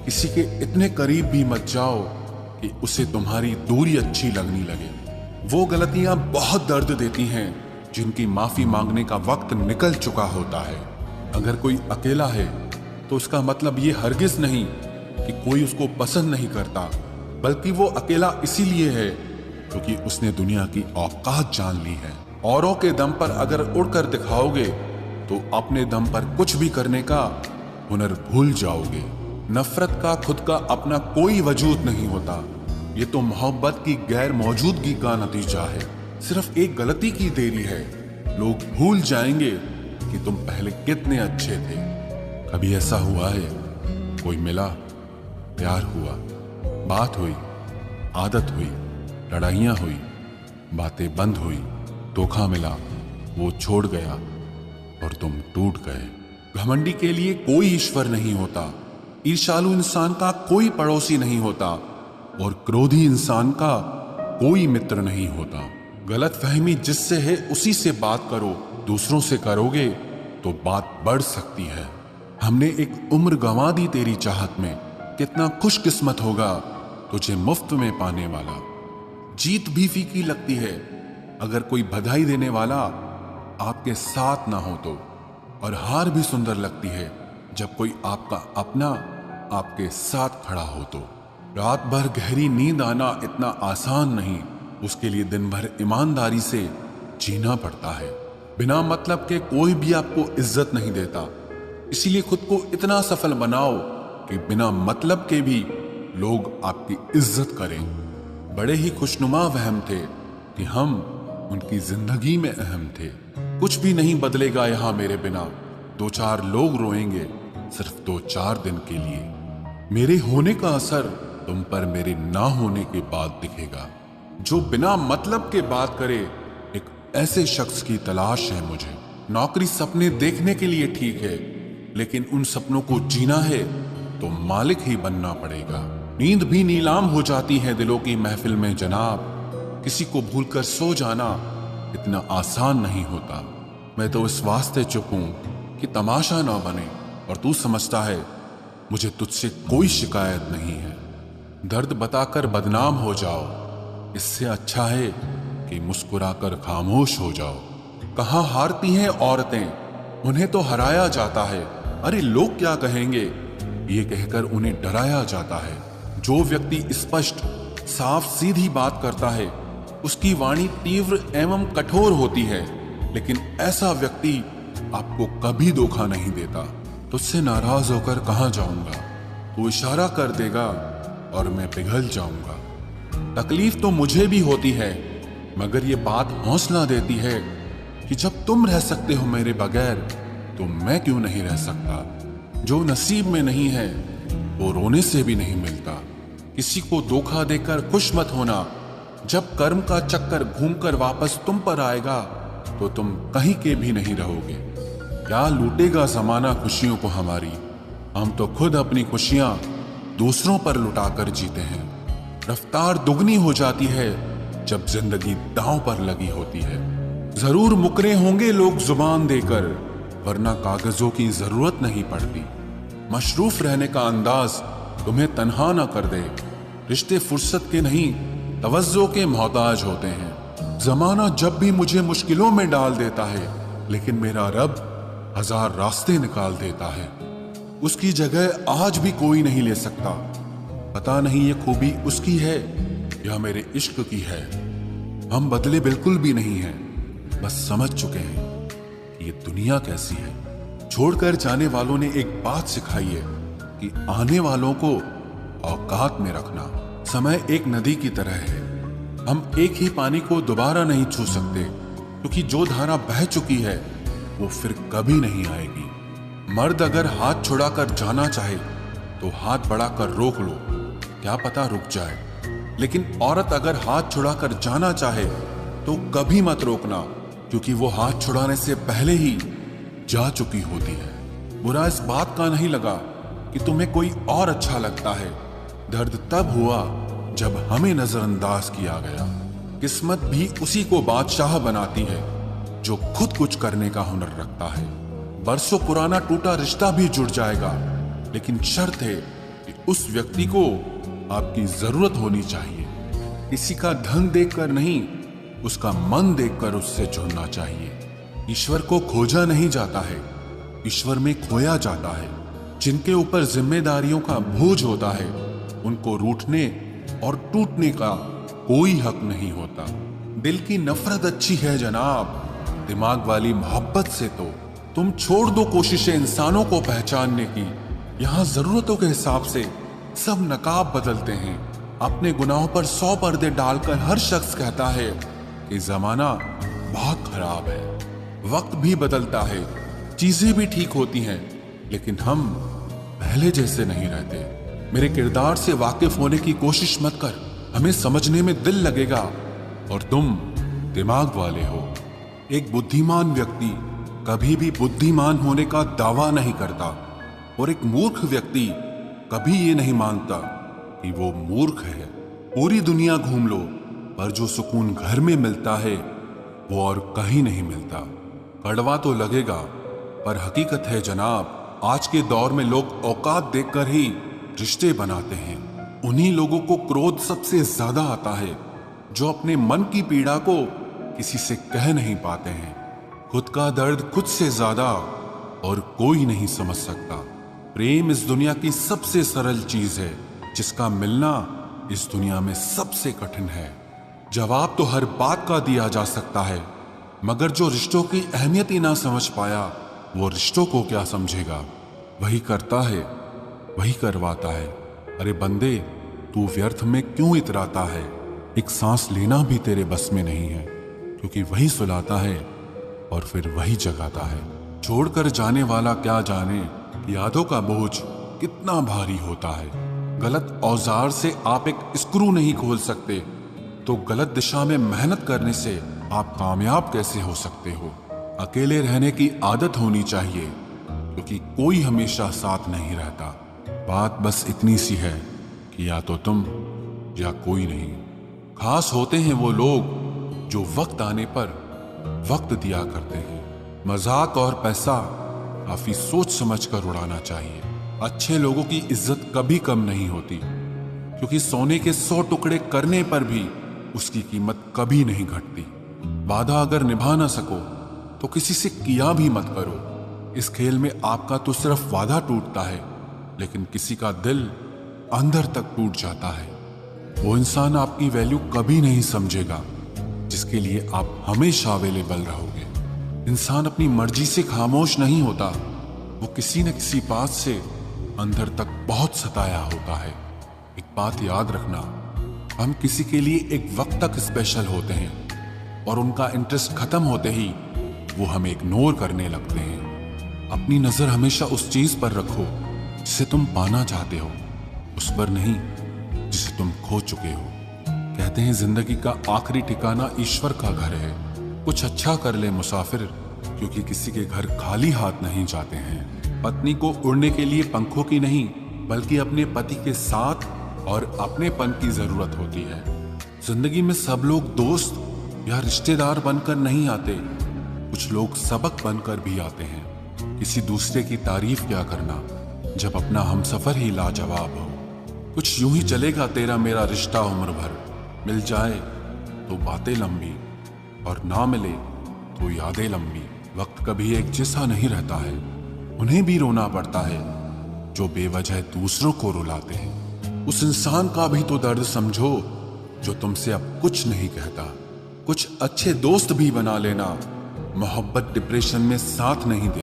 किसी के इतने करीब भी मत जाओ कि उसे तुम्हारी दूरी अच्छी लगने लगे। वो गलतियां बहुत दर्द देती हैं जिनकी माफी मांगने का वक्त निकल चुका होता है। अगर कोई अकेला है तो उसका मतलब ये हरगिज नहीं कि कोई उसको पसंद नहीं करता, बल्कि वो अकेला इसीलिए है क्योंकि उसने दुनिया की औकात जान ली है। औरों के दम पर अगर उड़कर दिखाओगे तो अपने दम पर कुछ भी करने का हुनर भूल जाओगे। नफरत का खुद का अपना कोई वजूद नहीं होता, ये तो मोहब्बत की गैर मौजूदगी का नतीजा है। सिर्फ एक गलती की देरी है, लोग भूल जाएंगे कि तुम पहले कितने अच्छे थे। कभी ऐसा हुआ है कोई मिला, प्यार हुआ, बात हुई, आदत हुई, लड़ाइयां हुई, बातें बंद हुई, धोखा मिला, वो छोड़ गया और तुम टूट गए। घमंडी के लिए कोई ईश्वर नहीं होता, ईर्ष्यालु इंसान का कोई पड़ोसी नहीं होता और क्रोधी इंसान का कोई मित्र नहीं होता। गलतफहमी जिससे है उसी से बात करो, दूसरों से करोगे तो बात बढ़ सकती है। हमने एक उम्र गंवा दी तेरी चाहत में, कितना खुशकिस्मत होगा तुझे मुफ्त में पाने वाला। जीत भी फीकी लगती है अगर कोई बधाई देने वाला आपके साथ ना हो तो, और हार भी सुंदर लगती है जब कोई आपका अपना आपके साथ खड़ा हो तो। रात भर गहरी नींद आना इतना आसान नहीं, उसके लिए दिन भर ईमानदारी से जीना पड़ता है। बिना मतलब के कोई भी आपको इज्जत नहीं देता, इसीलिए खुद को इतना सफल बनाओ कि बिना मतलब के भी लोग आपकी इज्जत करें। बड़े ही खुशनुमा वहम थे कि हम उनकी जिंदगी में अहम थे। कुछ भी नहीं बदलेगा यहां मेरे बिना, दो चार लोग रोएंगे सिर्फ 2-4 दिन के लिए। मेरे होने का असर तुम पर मेरे ना होने के बाद दिखेगा। जो बिना मतलब के बात करे, एक ऐसे शख्स की तलाश है मुझे। नौकरी सपने देखने के लिए ठीक है, लेकिन उन सपनों को जीना है तो मालिक ही बनना पड़ेगा। नींद भी नीलाम हो जाती है दिलों की महफिल में जनाब, किसी को भूलकर सो जाना इतना आसान नहीं होता। मैं तो इस वास्ते चुप हूं कि तमाशा ना बने, और तू समझता है मुझे तुझसे कोई शिकायत नहीं है। दर्द बताकर बदनाम हो जाओ, इससे अच्छा है कि मुस्कुराकर खामोश हो जाओ। कहाँ हारती हैं औरतें, उन्हें तो हराया जाता है। अरे लोग क्या कहेंगे, ये कहकर उन्हें डराया जाता है। जो व्यक्ति स्पष्ट साफ सीधी बात करता है उसकी वाणी तीव्र एवं कठोर होती है, लेकिन ऐसा व्यक्ति आपको कभी धोखा नहीं देता। तुझसे नाराज होकर कहां जाऊंगा, तू इशारा कर देगा और मैं पिघल जाऊंगा। तकलीफ तो मुझे भी होती है, मगर ये बात हौसला देती है कि जब तुम रह सकते हो मेरे बगैर तो मैं क्यों नहीं रह सकता। जो नसीब में नहीं है वो रोने से भी नहीं मिलता। किसी को धोखा देकर खुश मत होना, जब कर्म का चक्कर घूमकर वापस तुम पर आएगा तो तुम कहीं के भी नहीं रहोगे। क्या लूटेगा जमाना खुशियों को हमारी, हम तो खुद अपनी खुशियां दूसरों पर लुटाकर जीते हैं। रफ्तार दुगनी हो जाती है जब जिंदगी दांव पर लगी होती है। जरूर मुकरे होंगे लोग जुबान देकर, वरना कागजों की जरूरत नहीं पड़ती। मशरूफ रहने का अंदाज तुम्हें तन्हा ना कर दे। रिश्ते फुर्सत के नहीं तवज्जो के मोहताज होते हैं। जमाना जब भी मुझे मुश्किलों में डाल देता है, लेकिन मेरा रब 1000 रास्ते निकाल देता है। उसकी जगह आज भी कोई नहीं ले सकता। पता नहीं ये खूबी उसकी है या मेरे इश्क की है। हम बदले बिल्कुल भी नहीं हैं, बस समझ चुके हैं कि ये दुनिया कैसी है। छोड़कर जाने वालों ने एक बात सिखाई है कि आने वालों को औकात में रखना। समय एक नदी की तरह है, हम एक ही पानी को दोबारा नहीं छू सकते, क्योंकि जो धारा बह चुकी है वो फिर कभी नहीं आएगी। मर्द अगर हाथ छुड़ाकर जाना चाहे तो हाथ बढ़ाकर रोक लो, क्या पता रुक जाए। लेकिन औरत अगर हाथ छुड़ाकर जाना चाहे तो कभी मत रोकना, क्योंकि वो हाथ छुड़ाने से पहले ही जा चुकी होती है। बुरा इस बात का नहीं लगा कि तुम्हें कोई और अच्छा लगता है। दर्द तब हुआ जब हमें नजरअंदाज किया गया। किस्मत भी उसी को बादशाह बनाती है जो खुद कुछ करने का हुनर रखता है। बरसों पुराना टूटा रिश्ता भी जुड़ जाएगा, लेकिन शर्त है कि उस व्यक्ति को आपकी जरूरत होनी चाहिए। किसी का धन देखकर नहीं, उसका मन देखकर उससे जुड़ना चाहिए। ईश्वर को खोजा नहीं जाता है, ईश्वर में खोया जाता है। जिनके ऊपर जिम्मेदारियों का बोझ होता है, उनको रूठने और टूटने का कोई हक नहीं होता। दिल की नफरत अच्छी है जनाब, दिमाग वाली मोहब्बत से तो तुम छोड़ दो कोशिशें इंसानों को पहचानने की। यहाँ जरूरतों के हिसाब से सब नकाब बदलते हैं। अपने गुनाहों पर 100 पर्दे डालकर हर शख्स कहता है कि जमाना बहुत खराब है। वक्त भी बदलता है, चीजें भी ठीक होती हैं, लेकिन हम पहले जैसे नहीं रहते। मेरे किरदार से वाकिफ होने की कोशिश मत कर, हमें समझने में दिल लगेगा और तुम दिमाग वाले हो। एक बुद्धिमान व्यक्ति कभी भी बुद्धिमान होने का दावा नहीं करता और एक मूर्ख व्यक्ति कभी ये नहीं मानता कि वो मूर्ख है। पूरी दुनिया घूम लो, पर जो सुकून घर में मिलता है वो और कहीं नहीं मिलता। कड़वा तो लगेगा, पर हकीकत है जनाब, आज के दौर में लोग औकात देखकर ही रिश्ते बनाते हैं। उन्हीं लोगों को क्रोध सबसे ज्यादा आता है जो अपने मन की पीड़ा को किसी से कह नहीं पाते हैं। खुद का दर्द खुद से ज्यादा और कोई नहीं समझ सकता। प्रेम इस दुनिया की सबसे सरल चीज है, जिसका मिलना इस दुनिया में सबसे कठिन है। जवाब तो हर बात का दिया जा सकता है, मगर जो रिश्तों की अहमियत ही ना समझ पाया, वो रिश्तों को क्या समझेगा। वही करता है, वही करवाता है। अरे बंदे, तू व्यर्थ में क्यों इतराता है? एक सांस लेना भी तेरे बस में नहीं है, क्योंकि वही सुलाता है और फिर वही जगाता है। छोड़कर जाने वाला क्या जाने यादों का बोझ कितना भारी होता है। गलत औजार से आप एक स्क्रू नहीं खोल सकते, तो गलत दिशा में मेहनत करने से आप कामयाब कैसे हो सकते हो? अकेले रहने की आदत होनी चाहिए, क्योंकि कोई हमेशा साथ नहीं रहता। बात बस इतनी सी है कि या तो तुम या कोई नहीं। खास होते हैं वो लोग जो वक्त आने पर वक्त दिया करते हैं। मजाक और पैसा काफी सोच समझ कर उड़ाना चाहिए। अच्छे लोगों की इज्जत कभी कम नहीं होती, क्योंकि सोने के 100 टुकड़े करने पर भी उसकी कीमत कभी नहीं घटती। वादा अगर निभा ना सको तो किसी से किया भी मत करो। इस खेल में आपका तो सिर्फ वादा टूटता है, लेकिन किसी का दिल अंदर तक टूट जाता है। वो इंसान आपकी वैल्यू कभी नहीं समझेगा जिसके लिए आप हमेशा अवेलेबल रहोगे। इंसान अपनी मर्जी से खामोश नहीं होता, वो किसी न किसी बात से अंदर तक बहुत सताया होता है। एक बात याद रखना, हम किसी के लिए एक वक्त तक स्पेशल होते हैं और उनका इंटरेस्ट खत्म होते ही वो हमें इग्नोर करने लगते हैं। अपनी नजर हमेशा उस चीज पर रखो जिसे तुम पाना चाहते हो, उस पर नहीं जिसे तुम खो चुके हो। कहते हैं जिंदगी का आखिरी ठिकाना ईश्वर का घर है। कुछ अच्छा कर ले मुसाफिर, क्योंकि किसी के घर खाली हाथ नहीं जाते हैं। पत्नी को उड़ने के लिए पंखों की नहीं, बल्कि अपने पति के साथ और अपनेपन की जरूरत होती है। जिंदगी में सब लोग दोस्त या रिश्तेदार बनकर नहीं आते, कुछ लोग सबक बनकर भी आते हैं। किसी दूसरे की तारीफ क्या करना जब अपना हमसफर ही लाजवाब हो। कुछ यूं ही चलेगा तेरा मेरा रिश्ता उम्र भर, मिल जाए तो बातें लंबी और ना मिले तो यादें लंबी। वक्त कभी एक जैसा नहीं रहता है, उन्हें भी रोना पड़ता है जो बेवजह दूसरों को रुलाते हैं। उस इंसान का भी तो दर्द समझो जो तुमसे अब कुछ नहीं कहता। कुछ अच्छे दोस्त भी बना लेना, मोहब्बत डिप्रेशन में साथ नहीं दे।